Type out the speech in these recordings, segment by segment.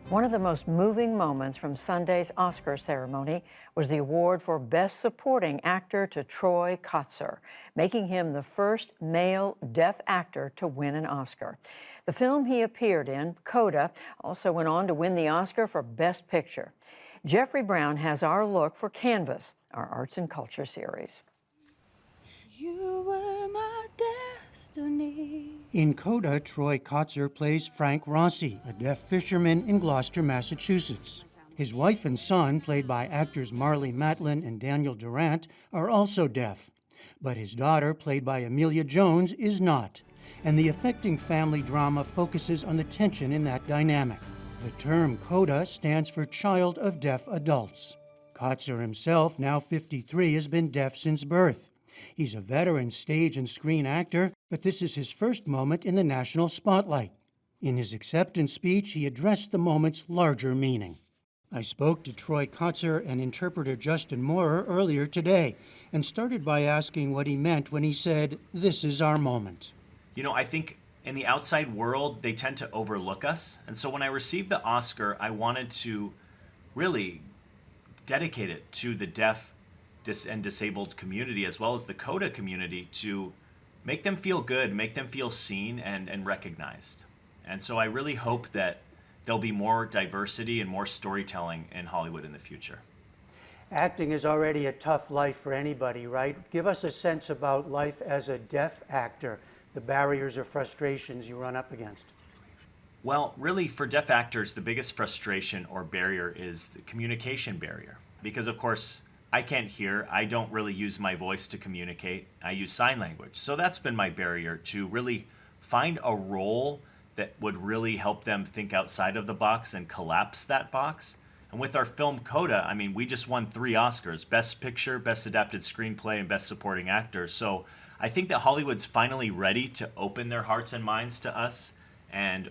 One of the most moving moments from Sunday's Oscar ceremony was the award for Best Supporting Actor to Troy Kotsur, making him the first male deaf actor to win an Oscar. The film he appeared in, CODA, also went on to win the Oscar for Best Picture. Jeffrey Brown has our look for Canvas, our arts and culture series. You were my destiny. In CODA, Troy Kotsur plays Frank Rossi, a deaf fisherman in Gloucester, Massachusetts. His wife and son, played by actors Marlee Matlin and Daniel Durant, are also deaf. But his daughter, played by Amelia Jones, is not. And the affecting family drama focuses on the tension in that dynamic. The term CODA stands for Child of Deaf Adults. Kotsur himself, now 53, has been deaf since birth. He's a veteran stage and screen actor, but this is his first moment in the national spotlight. In his acceptance speech, he addressed the moment's larger meaning. I spoke to Troy Kotsur and interpreter Justin Moorer earlier today and started by asking what he meant when he said, "This is our moment." You know, I think in the outside world, they tend to overlook us. And so when I received the Oscar, I wanted to really dedicate it to the deaf and disabled community, as well as the CODA community, to make them feel good, make them feel seen and recognized. And so I really hope that there'll be more diversity and more storytelling in Hollywood in the future. Acting is already a tough life for anybody, right? Give us a sense about life as a deaf actor, the barriers or frustrations you run up against. Well, really, for deaf actors, the biggest frustration or barrier is the communication barrier. Because, of course, I can't hear. I don't really use my voice to communicate. I use sign language. So that's been my barrier, to really find a role that would really help them think outside of the box and collapse that box. And with our film CODA, I mean, we just won 3 Oscars: Best Picture, Best Adapted Screenplay, and Best Supporting Actor. So I think that Hollywood's finally ready to open their hearts and minds to us and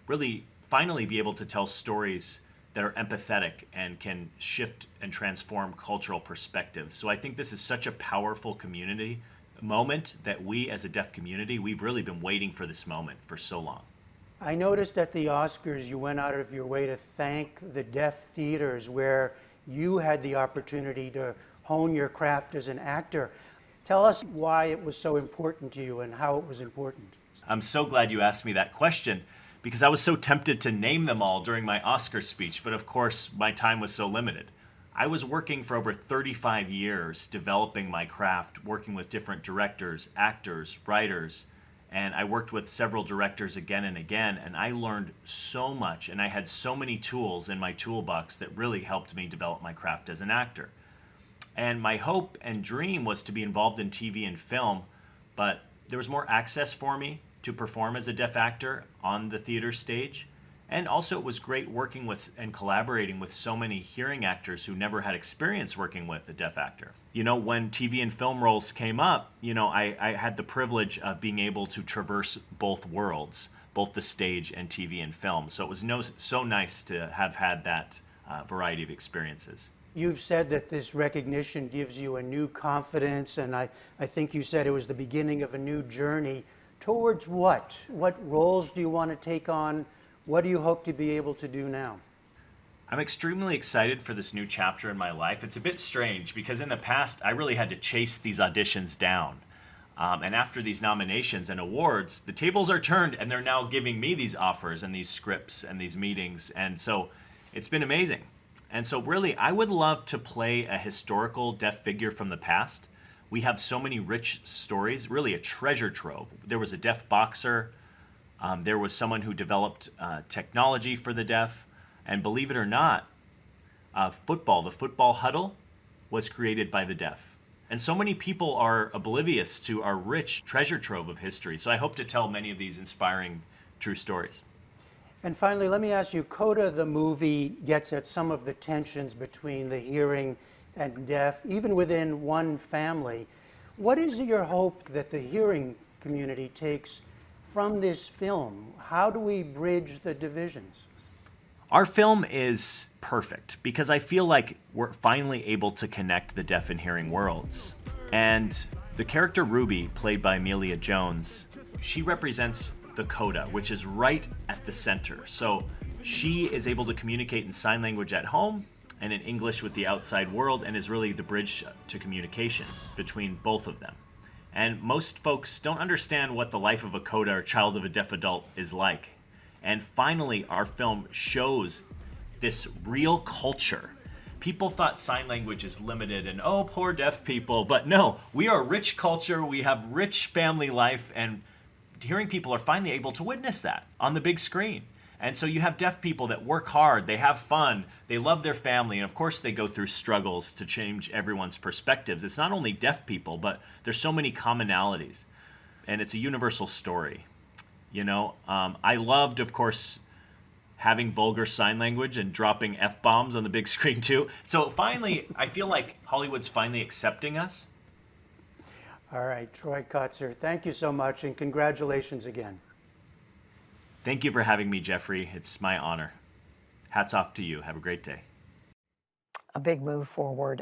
really finally be able to tell stories that are empathetic and can shift and transform cultural perspectives. So I think this is such a powerful community moment that we as a deaf community, we've really been waiting for this moment for so long. I noticed at the Oscars you went out of your way to thank the deaf theaters where you had the opportunity to hone your craft as an actor. Tell us why it was so important to you and how it was important. I'm so glad you asked me that question, because I was so tempted to name them all during my Oscar speech, but of course my time was so limited. I was working for over 35 years developing my craft, working with different directors, actors, writers, and I worked with several directors again and again, and I learned so much, and I had so many tools in my toolbox that really helped me develop my craft as an actor. And my hope and dream was to be involved in TV and film, but there was more access for me to perform as a deaf actor on the theater stage. And also it was great working with and collaborating with so many hearing actors who never had experience working with a deaf actor. You know, when TV and film roles came up, you know, I had the privilege of being able to traverse both worlds, both the stage and TV and film. So it was so nice to have had that variety of experiences. You've said that this recognition gives you a new confidence, and I think you said it was the beginning of a new journey. Towards what? What roles do you want to take on? What do you hope to be able to do now? I'm extremely excited for this new chapter in my life. It's a bit strange because in the past, I really had to chase these auditions down. And after these nominations and awards, the tables are turned and they're now giving me these offers and these scripts and these meetings. And so it's been amazing. And so really, I would love to play a historical deaf figure from the past. We have so many rich stories, really a treasure trove. There was a deaf boxer. There was someone who developed technology for the deaf. And believe it or not, the football huddle was created by the deaf. And so many people are oblivious to our rich treasure trove of history. So I hope to tell many of these inspiring true stories. And finally, let me ask you, CODA, the movie, gets at some of the tensions between the hearing and deaf, even within one family. What is your hope that the hearing community takes from this film? How do we bridge the divisions? Our film is perfect because I feel like we're finally able to connect the deaf and hearing worlds. And the character Ruby, played by Amelia Jones, she represents the CODA, which is right at the center. So She is able to communicate in sign language at home and in English with the outside world, and is really the bridge to communication between both of them. And most folks don't understand what the life of a CODA or child of a deaf adult is like. And finally, our film shows this real culture. People thought sign language is limited and, oh, poor deaf people. But no, we are a rich culture. We have rich family life, and hearing people are finally able to witness that on the big screen. And so you have deaf people that work hard, they have fun, they love their family, and of course they go through struggles to change everyone's perspectives. It's not only deaf people, but there's so many commonalities. And it's a universal story. You know, I loved, of course, having vulgar sign language and dropping F-bombs on the big screen too. So finally, I feel like Hollywood's finally accepting us. All right, Troy Kotsur, thank you so much, and congratulations again. Thank you for having me, Jeffrey. It's my honor. Hats off to you. Have a great day. A big move forward.